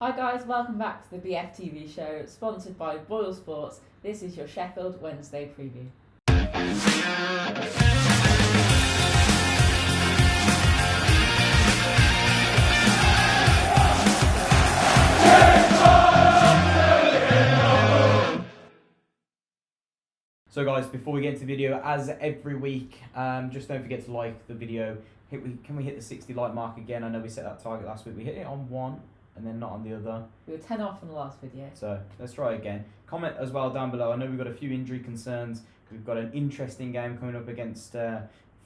Hi guys, welcome back to the BFTV Show, sponsored by Boyle Sports. This is your Sheffield Wednesday preview. So guys, before we get into the video, as every week, just don't forget to like the video. Can we hit the 60 like mark again? I know we set that target last week. We hit it on one and then not on the other. We were 10 off on the last video. So let's try again. Comment as well down below. I know we've got a few injury concerns. We've got an interesting game coming up against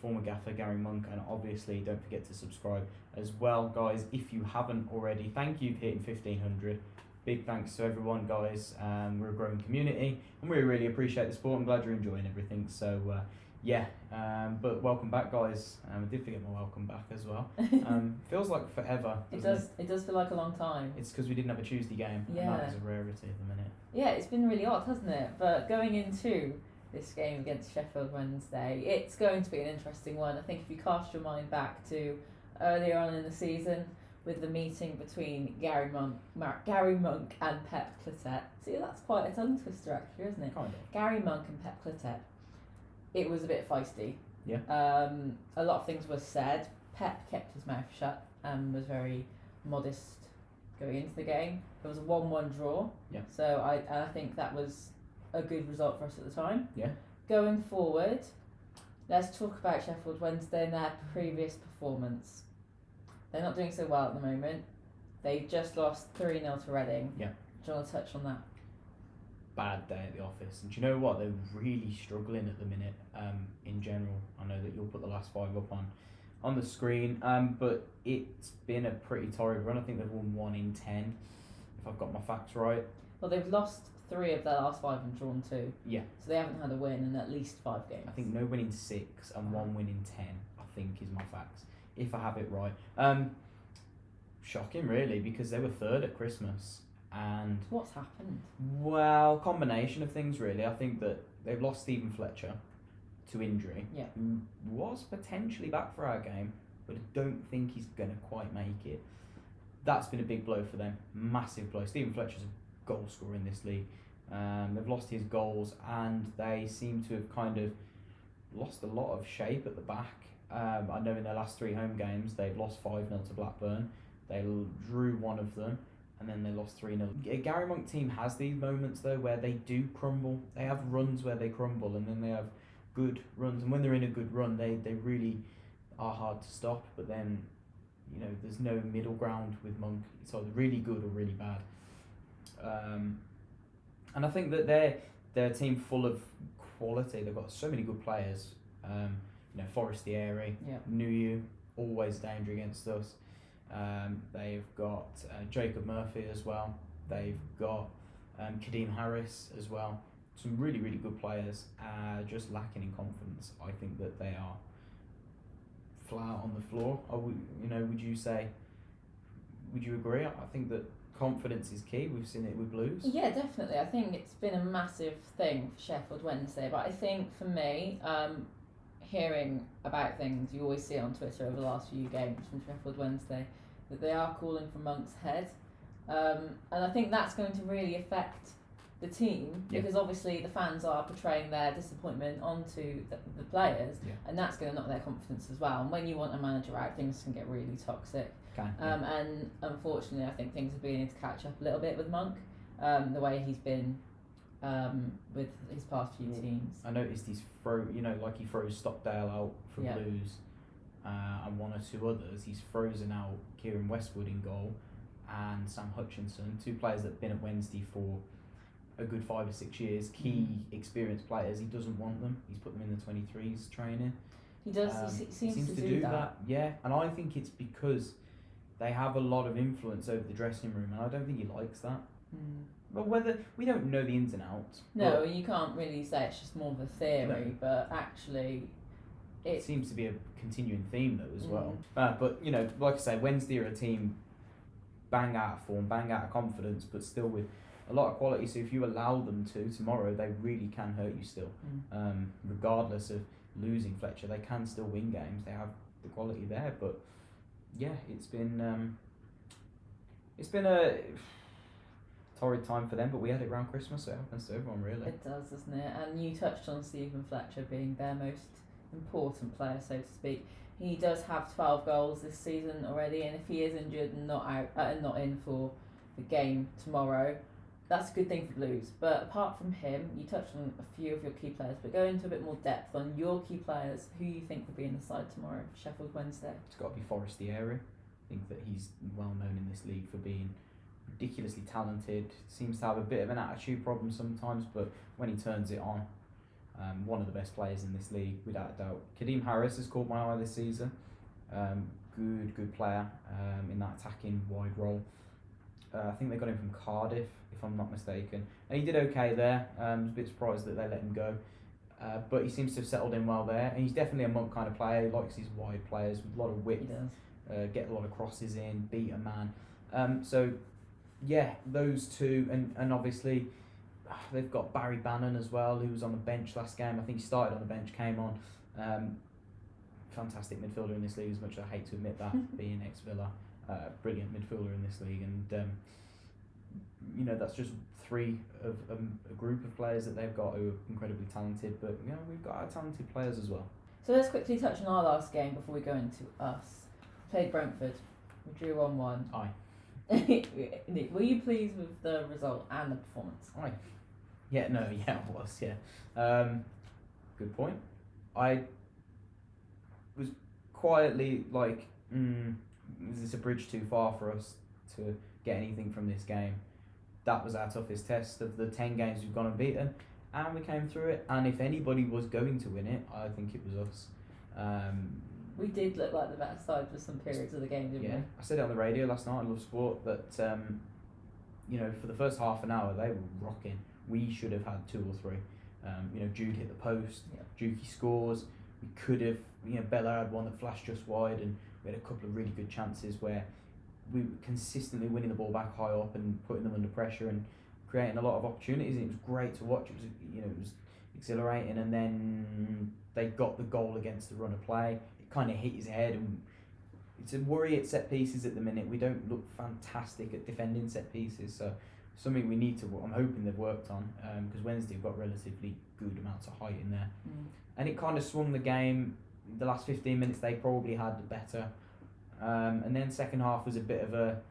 former gaffer Gary Monk, and obviously don't forget to subscribe as well, guys, if you haven't already. Thank you for hitting 1500. Big thanks to everyone, guys. We're a growing community and we really appreciate the support. I'm glad you're enjoying everything. So but welcome back, guys. I did forget my welcome back as well. Feels like forever. It does feel like a long time. It's because we didn't have a Tuesday game. Yeah. And that is a rarity at the minute. Yeah, it's been really odd, hasn't it? But going into this game against Sheffield Wednesday, it's going to be an interesting one. I think if you cast your mind back to earlier on in the season, with the meeting between Gary Monk and Pep Clotet. See, that's quite a tongue twister actually, isn't it? Kind of. Gary Monk and Pep Clotet. It was a bit feisty. Yeah. A lot of things were said. Pep kept his mouth shut and was very modest going into the game. It was a 1-1 draw. Yeah. So I think that was a good result for us at the time. Yeah. Going forward, let's talk about Sheffield Wednesday and their previous performance. They're not doing so well at the moment. They just lost 3-0 to Reading. Yeah. Do you want to touch on that? Bad day at the office. And do you know what? They're really struggling at the minute, in general. I know that you'll put the last 5 up on the screen, but it's been a pretty torrid run. I think they've won 1 in 10, if I've got my facts right. Well, they've lost 3 of their last 5 and drawn 2. Yeah. So they haven't had a win in at least 5 games. I think no win in 6 and 1 win in 10, I think is my facts, if I have it right. Shocking, really, because they were 3rd at Christmas. And what's happened? Well, combination of things, really. I think that they've lost Stephen Fletcher to injury, yeah, who was potentially back for our game, but I don't think he's going to quite make it. That's been a big blow for them, massive blow. Stephen Fletcher's a goal scorer in this league. They've lost his goals, and they seem to have kind of lost a lot of shape at the back. I know in their last 3 home games, they've lost 5-0 to Blackburn. They drew 1 of them, and then they lost 3-0. Gary Monk team has these moments, though, where they do crumble. They have runs where they crumble, and then they have good runs. And when they're in a good run, they really are hard to stop. But then, there's no middle ground with Monk. It's either really good or really bad. And I think that they're a team full of quality. They've got so many good players. Forestieri, yeah, Nuyu, always a danger against us. They've got Jacob Murphy as well. They've got Kadeem Harris as well. Some really, really good players. Just lacking in confidence. I think that they are flat on the floor. Would you say? Would you agree? I think that confidence is key. We've seen it with Blues. Yeah, definitely. I think it's been a massive thing for Sheffield Wednesday. But I think for me, hearing about things, you always see on Twitter over the last few games from Sheffield Wednesday, that they are calling for Monk's head. And I think that's going to really affect the team, because obviously the fans are portraying their disappointment onto the players, and that's going to knock their confidence as well. And when you want a manager out, things can get really toxic. And unfortunately, I think things are beginning to catch up a little bit with Monk, the way he's been with his past few teams. I noticed he throws Stockdale out for Blues, and 1 or 2 others. He's frozen out Kieran Westwood in goal and Sam Hutchinson, 2 players that have been at Wednesday for a good 5 or 6 years, key experienced players. He doesn't want them. He's put them in the 23s training. He does. He seems to do that. Yeah, and I think it's because they have a lot of influence over the dressing room, and I don't think he likes that. But whether we don't know the ins and outs. No, you can't really say it's just more of a theory, but actually, it seems to be a continuing theme though as well. But like I say, Wednesday are a team bang out of form, bang out of confidence, but still with a lot of quality. So if you allow them to tomorrow, they really can hurt you still. Regardless of losing Fletcher, they can still win games. They have the quality there, but yeah, it's been It's been a torrid time for them, but we had it around Christmas, so it happens to everyone, really. It does, doesn't it? And you touched on Stephen Fletcher being their most important player, so to speak. He does have 12 goals this season already, and if he is injured and not in for the game tomorrow, that's a good thing for Blues. But apart from him, you touched on a few of your key players, but go into a bit more depth on your key players, who you think will be in the side tomorrow for Sheffield Wednesday. It's got to be Forestieri. I think that he's well known in this league for being ridiculously talented. Seems to have a bit of an attitude problem sometimes, but when he turns it on, one of the best players in this league, without a doubt. Kadeem Harris has caught my eye this season. Good player in that attacking wide role. I think they got him from Cardiff, if I'm not mistaken. And he did okay there. I was a bit surprised that they let him go. But he seems to have settled in well there. And he's definitely a Monk kind of player. He likes his wide players with a lot of width. He does. Get a lot of crosses in, beat a man. So, yeah, those two. And obviously, they've got Barry Bannon as well, who was on the bench last game. I think he started on the bench, came on. Fantastic midfielder in this league, as much as I hate to admit that, being ex-Villa. Brilliant midfielder in this league, and that's just three of a group of players that they've got who are incredibly talented. But we've got our talented players as well. So let's quickly touch on our last game before we go into us. Played Brentford, we drew 1-1. Aye. Nick, were you pleased with the result and the performance? Aye. Yeah, I was. Yeah. Good point. I was quietly like, is this a bridge too far for us to get anything from this game? That was our toughest test of the 10 games we've gone unbeaten, and we came through it. And if anybody was going to win it, I think it was us. We did look like the better side for some periods of the game, didn't we? I said it on the radio last night. I Love Sport that for the first half an hour they were rocking. We should have had 2 or 3. Jude hit the post. Yeah. Juki scores. We could have. Bella had one that flashed just wide, and we had a couple of really good chances where we were consistently winning the ball back high up and putting them under pressure and creating a lot of opportunities. And it was great to watch. It was exhilarating. And then they got the goal against the run of play. It kind of hit his head, and it's a worry at set pieces at the minute. We don't look fantastic at defending set pieces, so something we need to. I'm hoping they've worked on, because Wednesday have got relatively good amounts of height in there, and it kind of swung the game. The last 15 minutes they probably had better, and then second half was a bit of a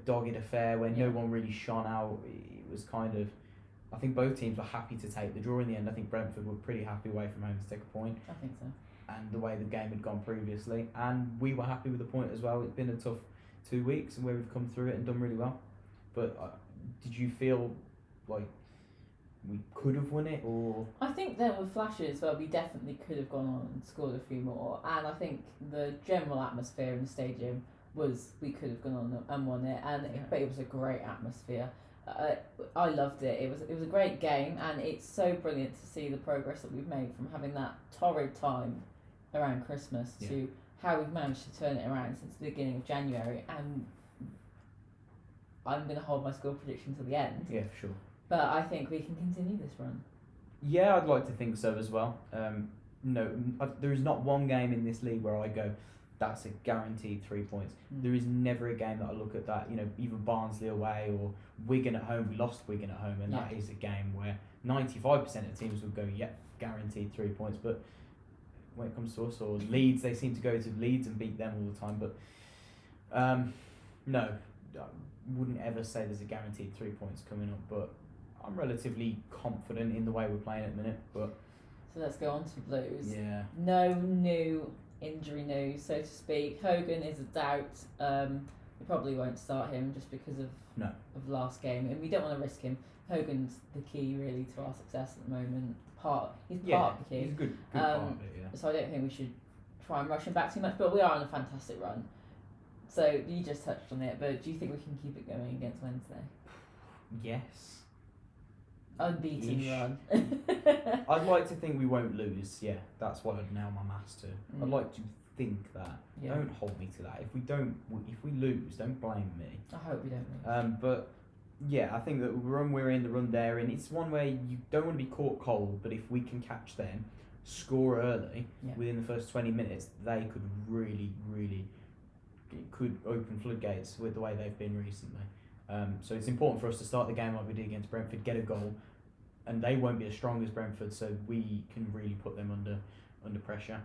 dogged affair where no one really shone out. It was kind of, I think both teams were happy to take the draw in the end. I think Brentford were pretty happy away from home to take a point. I think so. And the way the game had gone previously, and we were happy with the point as well. It's been a tough 2 weeks, and where we've come through it and done really well. But did you feel like we could have won it, or? I think there were flashes where we definitely could have gone on and scored a few more, and I think the general atmosphere in the stadium was we could have gone on and won it, but it was a great atmosphere. I loved it. It was a great game, and it's so brilliant to see the progress that we've made from having that torrid time around Christmas to how we've managed to turn it around since the beginning of January. And I'm going to hold my score prediction till the end. Yeah, for sure. But I think we can continue this run. Yeah, I'd like to think so as well. There is not one game in this league where I go, that's a guaranteed 3 points. There is never a game that I look at that, even Barnsley away or Wigan at home. We lost Wigan at home, and that is a game where 95% of teams would go, guaranteed 3 points. But when it comes to us or Leeds, they seem to go to Leeds and beat them all the time. But no, I wouldn't ever say there's a guaranteed 3 points coming up. But I'm relatively confident in the way we're playing at the minute. But so let's go on to Blues. Yeah. No new injury news, so to speak. Hogan is a doubt. We probably won't start him just because of last game, and we don't want to risk him. Hogan's the key really to our success at the moment. He's part of the key. He's a good part of it, So I don't think we should try and rush him back too much, but we are on a fantastic run. So you just touched on it, but do you think we can keep it going against Wednesday? Yes. Unbeaten run. I'd like to think we won't lose. Yeah, that's what I'd nail my maths to. I'd like to think that. Yeah. Don't hold me to that. If we lose, don't blame me. I hope we don't lose. But yeah, I think that the run we're in, the run they're in, it's one where you don't want to be caught cold. But if we can catch them, score early within the first 20 minutes, they could really, really it could open floodgates with the way they've been recently. So it's important for us to start the game like we did against Brentford, get a goal, and they won't be as strong as Brentford, so we can really put them under pressure.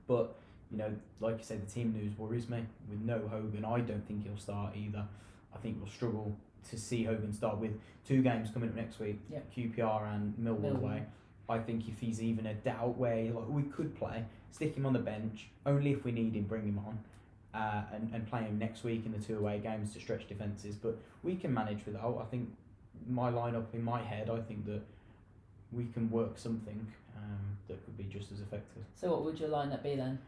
But you know, like you said, the team news worries me. With no Hogan, I don't think he'll start either. I think we'll struggle to see Hogan start with 2 games coming up next week, QPR and Millwall away. I think if he's even a doubt where like we could play, stick him on the bench, only if we need him, bring him on. And play him next week in the 2 away games to stretch defences, but we can manage without. I think my lineup in my head, I think that we can work something that could be just as effective. So what would your lineup be then?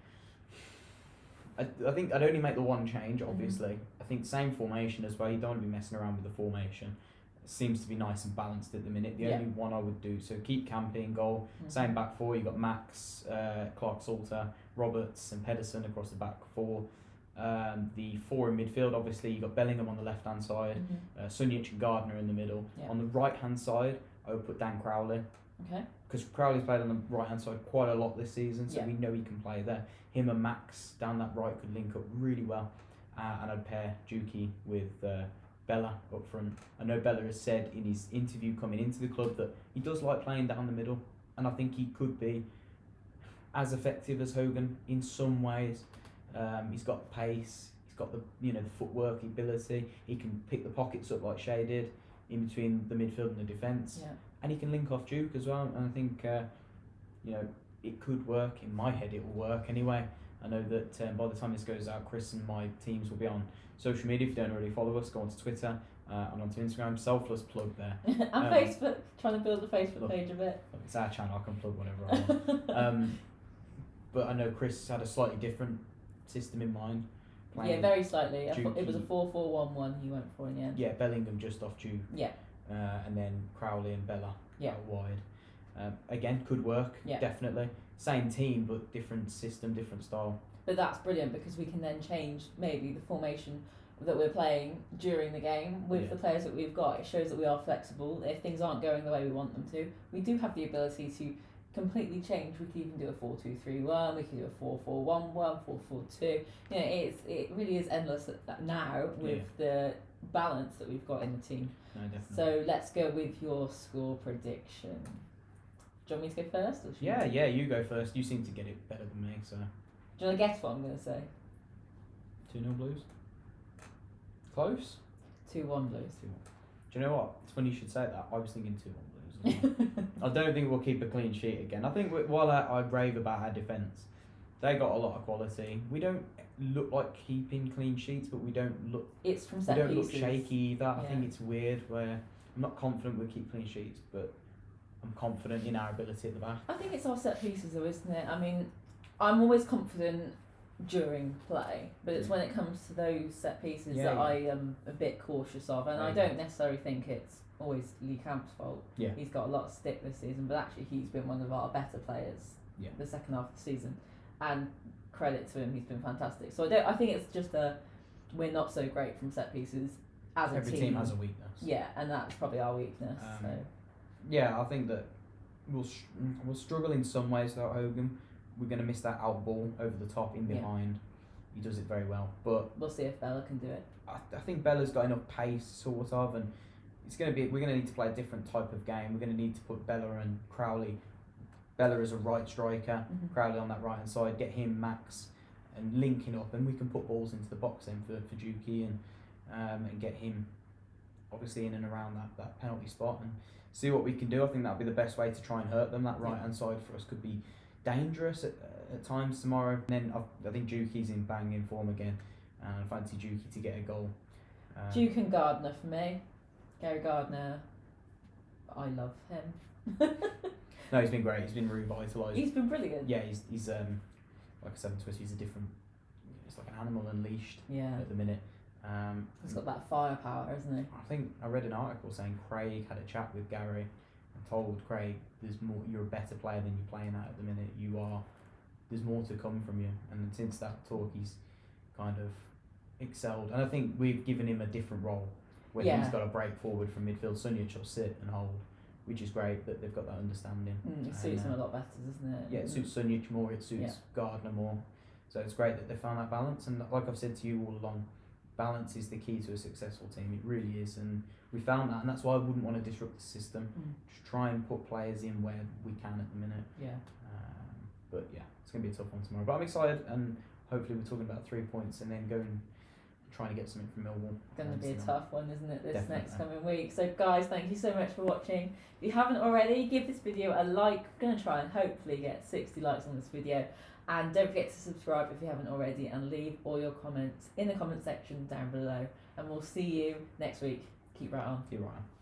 I think I'd only make the one change, obviously. I think same formation as well. You don't want to be messing around with the formation. It seems to be nice and balanced at the minute. The only one I would do, so keep Campy in goal. Same back 4. You got Max, Clark Salter, Roberts, and Pedersen across the back 4. The 4 in midfield, obviously, you got Bellingham on the left hand side, Sunjic and Gardner in the middle. On the right hand side, I would put Dan Crowley. Okay. Because Crowley's played on the right hand side quite a lot this season, so we know he can play there. Him and Max down that right could link up really well, and I'd pair Juki with Bella up front. I know Bella has said in his interview coming into the club that he does like playing down the middle, and I think he could be as effective as Hogan in some ways. He's got pace, he's got the the footwork ability. He can pick the pockets up like Shea did in between the midfield and the defence, and he can link off Duke as well. And I think it could work. In my head, it will work anyway. I know that by the time this goes out, Chris and my teams will be on social media. If you don't already follow us, go onto Twitter and onto Instagram. Selfless plug there. And Facebook, trying to build the Facebook page a bit. Look, it's our channel. I can plug whatever I want. But I know Chris had a slightly different system in mind. Yeah, very slightly. I thought it was a 4-4-1-1 he went for in the end. Yeah, Bellingham just off Duke. Yeah. And then Crowley and Bella out wide. Again, could work, definitely. Same team, but different system, different style. But that's brilliant because we can then change maybe the formation that we're playing during the game with the players that we've got. It shows that we are flexible. If things aren't going the way we want them to, we do have the ability to completely change. We could even do a 4-2-3-1, we could do a 4-4-1-1, 4-4-2. It really is endless now with the balance that we've got in the team. No, definitely. So let's go with your score prediction. Do you want me to go first? Or you go first. You seem to get it better than me, so. Do you want to guess what I'm going to say? 2-0 Blues. Close? 2-1 Blues. 2-1. Do you know what? It's funny you should say that. I was thinking 2-1 Blues. I don't think we'll keep a clean sheet again. I think while I rave about our defence, they got a lot of quality. We don't look like keeping clean sheets, but we don't look. It's from set pieces. We don't pieces. look shaky either. I think it's weird where I'm not confident we'll keep clean sheets, but I'm confident in our ability at the back. I think it's our set pieces though, isn't it? I mean, I'm always confident during play, but it's when it comes to those set pieces that I am a bit cautious of, and I don't necessarily think it's always Lee Camp's fault. Yeah. He's got a lot of stick this season, but actually he's been one of our better players the second half of the season, and credit to him, he's been fantastic. So I think it's just we're not so great from set pieces as a team. Every team has a weakness. Yeah, and that's probably our weakness. Yeah, I think that we'll struggle in some ways without Hogan. We're going to miss that out ball over the top in behind. He does it very well, but we'll see if Bella can do it. I think Bella's got enough pace, sort of, and we're going to need to play a different type of game. We're going to need to put Bella and Crowley. Bella as a right striker, Crowley on that right hand side. Get him, Max, and linking up, and we can put balls into the box then for Juki and get him obviously in and around that penalty spot and see what we can do. I think that'll be the best way to try and hurt them. That right hand side for us could be dangerous at times tomorrow. And then I think Juki's in banging form again, and I fancy Juki to get a goal. Duke and Gardner for me. Gary Gardner, I love him. No, he's been great. He's been revitalised. He's been brilliant. Yeah, he's like I said on Twitter, he's like an animal unleashed at the minute. He's got that firepower, hasn't he? I think I read an article saying Craig had a chat with Gary and told Craig, "There's more. You're a better player than you're playing at the minute. There's more to come from you." And since that talk, he's kind of excelled. And I think we've given him a different role where he's got to break forward from midfield. Sunjic will sit and hold, which is great that they've got that understanding. It suits him a lot better, doesn't it? Yeah, it suits Sunjic more. It suits Gardner more. So it's great that they found that balance, and like I've said to you all along, balance is the key to a successful team. It really is, and we found that, and that's why I wouldn't want to disrupt the system. Just try and put players in where we can at the minute. Yeah. But yeah, it's going to be a tough one tomorrow. But I'm excited, and hopefully we're talking about 3 points and then going trying to get something from Millwall. Going to be a tough one, isn't it, this Definitely. next coming week? So guys, thank you so much for watching. If you haven't already, give this video a like. We're going to try and hopefully get 60 likes on this video. And don't forget to subscribe if you haven't already, and leave all your comments in the comment section down below. And we'll see you next week. Keep right on. Keep right on.